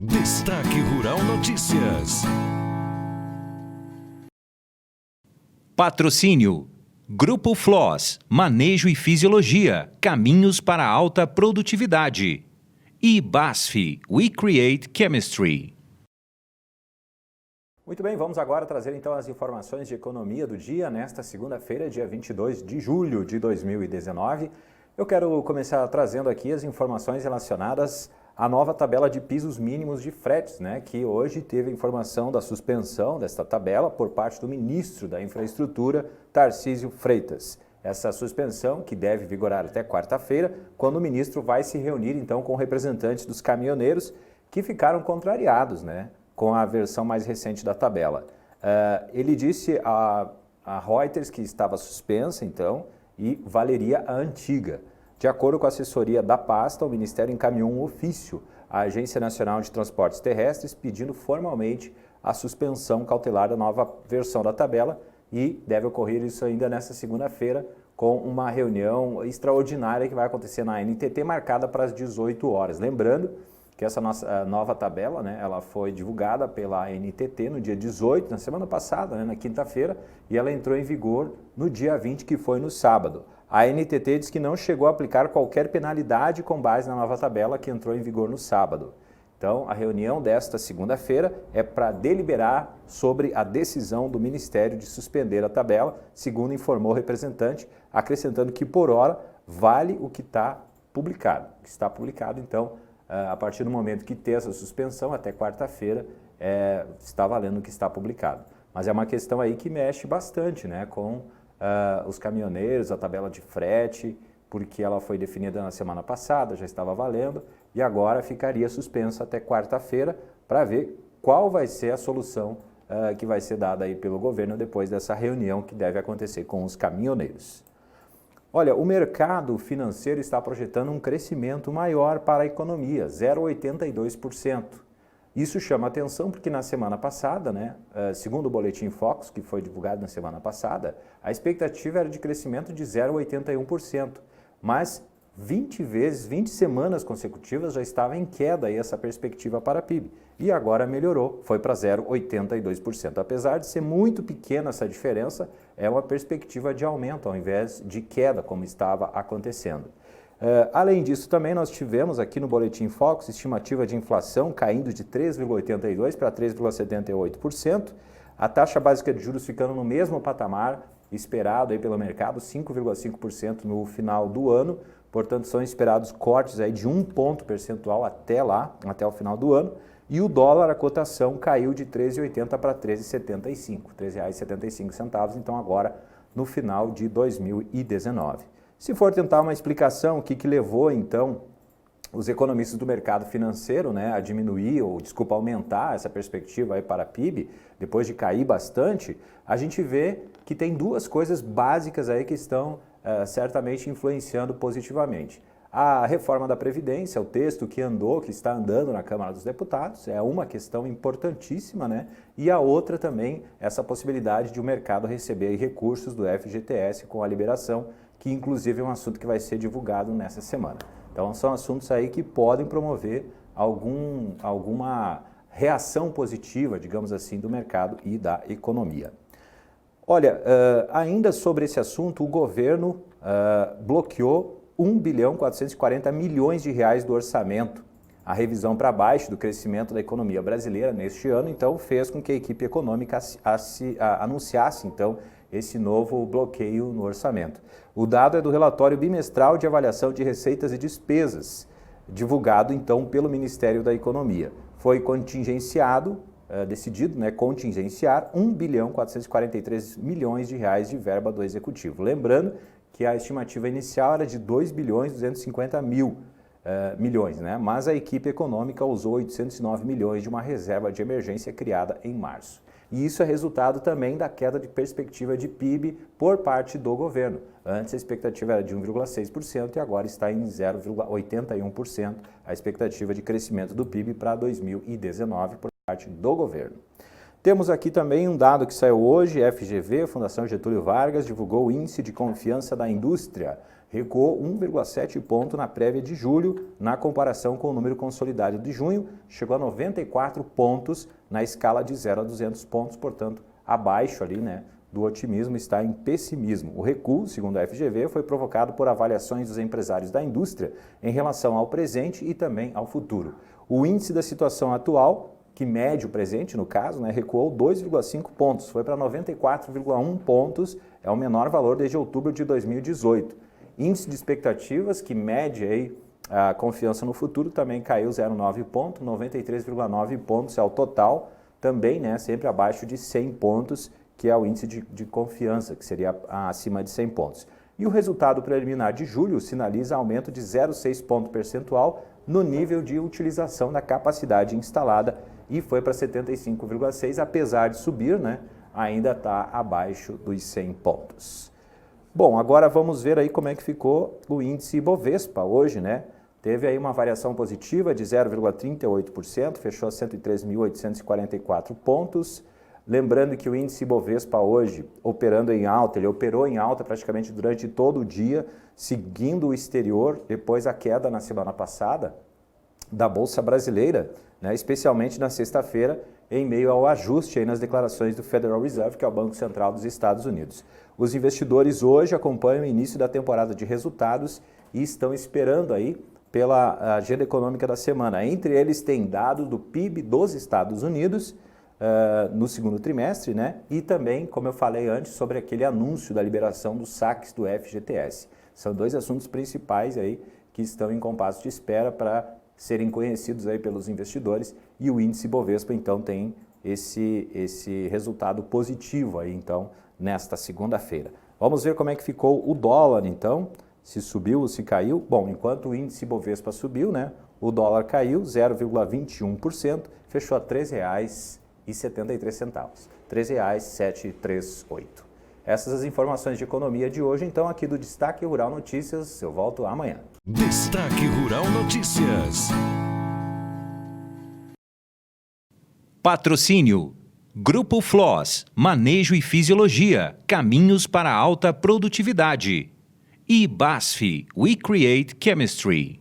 Destaque Rural Notícias. Patrocínio: Grupo Floss, Manejo e Fisiologia, caminhos para alta produtividade. E BASF, We Create Chemistry. Muito bem, vamos agora trazer então as informações de economia do dia nesta segunda-feira, dia 22 de julho de 2019. Eu quero começar trazendo aqui as informações relacionadas à nova tabela de pisos mínimos de fretes, que hoje teve informação da suspensão desta tabela por parte do ministro da Infraestrutura, Tarcísio Freitas. Essa suspensão que deve vigorar até quarta-feira, quando o ministro vai se reunir então com representantes dos caminhoneiros que ficaram contrariados, com a versão mais recente da tabela. Ele disse a Reuters que estava suspensa então e valeria a antiga. De acordo com a assessoria da pasta, o Ministério encaminhou um ofício à Agência Nacional de Transportes Terrestres pedindo formalmente a suspensão cautelar da nova versão da tabela e deve ocorrer isso ainda nesta segunda-feira com uma reunião extraordinária que vai acontecer na NTT marcada para as 18 horas. Lembrando que essa nossa nova tabela, ela foi divulgada pela NTT no dia 18, na semana passada, na quinta-feira, e ela entrou em vigor no dia 20, que foi no sábado. A NTT diz que não chegou a aplicar qualquer penalidade com base na nova tabela que entrou em vigor no sábado. Então, a reunião desta segunda-feira é para deliberar sobre a decisão do Ministério de suspender a tabela, segundo informou o representante, acrescentando que, por hora, vale o que está publicado. O que está publicado, então, a partir do momento que ter essa suspensão, até quarta-feira, está valendo o que está publicado. Mas é uma questão aí que mexe bastante, com os caminhoneiros, a tabela de frete, porque ela foi definida na semana passada, já estava valendo, e agora ficaria suspensa até quarta-feira para ver qual vai ser a solução que vai ser dada aí pelo governo depois dessa reunião que deve acontecer com os caminhoneiros. Olha, o mercado financeiro está projetando um crescimento maior para a economia, 0,82%. Isso chama atenção porque na semana passada, segundo o Boletim Focus, que foi divulgado na semana passada, a expectativa era de crescimento de 0,81%, mas 20 semanas consecutivas já estava em queda aí essa perspectiva para a PIB. E agora melhorou, foi para 0,82%. Apesar de ser muito pequena essa diferença, é uma perspectiva de aumento ao invés de queda, como estava acontecendo. Além disso, também nós tivemos aqui no Boletim Focus estimativa de inflação caindo de 3,82% para 3,78%, a taxa básica de juros ficando no mesmo patamar esperado aí pelo mercado, 5,5% no final do ano, portanto são esperados cortes aí de 1 ponto percentual até lá, até o final do ano, e o dólar, a cotação caiu de 13,80 para 13,75, R$ 13,75, então agora no final de 2019. Se for tentar uma explicação, o que levou então os economistas do mercado financeiro a diminuir, aumentar essa perspectiva aí para a PIB, depois de cair bastante, a gente vê que tem duas coisas básicas aí que estão certamente influenciando positivamente. A reforma da Previdência, o texto que está andando na Câmara dos Deputados, é uma questão importantíssima, e a outra também, essa possibilidade de o mercado receber recursos do FGTS com a liberação, que inclusive é um assunto que vai ser divulgado nessa semana. Então são assuntos aí que podem promover alguma reação positiva, digamos assim, do mercado e da economia. Olha, ainda sobre esse assunto, o governo bloqueou 1,440 bilhões de reais do orçamento. A revisão para baixo do crescimento da economia brasileira neste ano, então, fez com que a equipe econômica anunciasse, então, esse novo bloqueio no orçamento. O dado é do relatório bimestral de avaliação de receitas e despesas, divulgado, então, pelo Ministério da Economia. Foi decidido contingenciar 1,443 bilhões de reais de verba do Executivo. Lembrando que a estimativa inicial era de 2,250 milhões, mas a equipe econômica usou 809 milhões de uma reserva de emergência criada em março. E isso é resultado também da queda de perspectiva de PIB por parte do governo. Antes a expectativa era de 1,6% e agora está em 0,81% a expectativa de crescimento do PIB para 2019 por parte do governo. Temos aqui também um dado que saiu hoje, FGV, Fundação Getúlio Vargas, divulgou o Índice de Confiança da Indústria, recuou 1,7 ponto na prévia de julho, na comparação com o número consolidado de junho, chegou a 94 pontos na escala de 0 a 200 pontos, portanto, abaixo ali, né, do otimismo, está em pessimismo. O recuo, segundo a FGV, foi provocado por avaliações dos empresários da indústria em relação ao presente e também ao futuro. O índice da situação atual, que mede o presente, no caso, né, recuou 2,5 pontos, foi para 94,1 pontos, é o menor valor desde outubro de 2018. Índice de expectativas, que mede aí a confiança no futuro, também caiu 0,9 ponto, 93,9 pontos é o total, também, né, sempre abaixo de 100 pontos, que é o índice de confiança, que seria acima de 100 pontos. E o resultado preliminar de julho sinaliza aumento de 0,6 ponto percentual no nível de utilização da capacidade instalada e foi para 75,6, apesar de subir, né, ainda está abaixo dos 100 pontos. Bom, agora vamos ver aí como é que ficou o índice Ibovespa hoje, né? Teve aí uma variação positiva de 0,38%, fechou a 103.844 pontos. Lembrando que o índice Ibovespa hoje, operando em alta, ele operou em alta praticamente durante todo o dia, seguindo o exterior, depois a queda na semana passada da Bolsa Brasileira, né, especialmente na sexta-feira, em meio ao ajuste aí nas declarações do Federal Reserve, que é o Banco Central dos Estados Unidos. Os investidores hoje acompanham o início da temporada de resultados e estão esperando aí pela agenda econômica da semana. Entre eles tem dados do PIB dos Estados Unidos, no segundo trimestre, né? E também, como eu falei antes, sobre aquele anúncio da liberação dos saques do FGTS. São dois assuntos principais aí que estão em compasso de espera para serem conhecidos aí pelos investidores e o índice Bovespa, então, tem esse resultado positivo aí, então, nesta segunda-feira. Vamos ver como é que ficou o dólar, então, se subiu ou se caiu. Bom, enquanto o índice Bovespa subiu, né? O dólar caiu 0,21%, fechou a R$ 3,73, R$ 3,738. Essas as informações de economia de hoje, então, aqui do Destaque Rural Notícias. Eu volto amanhã. Destaque Rural Notícias. Patrocínio. Grupo Floss, Manejo e Fisiologia, caminhos para alta produtividade. E BASF, We Create Chemistry.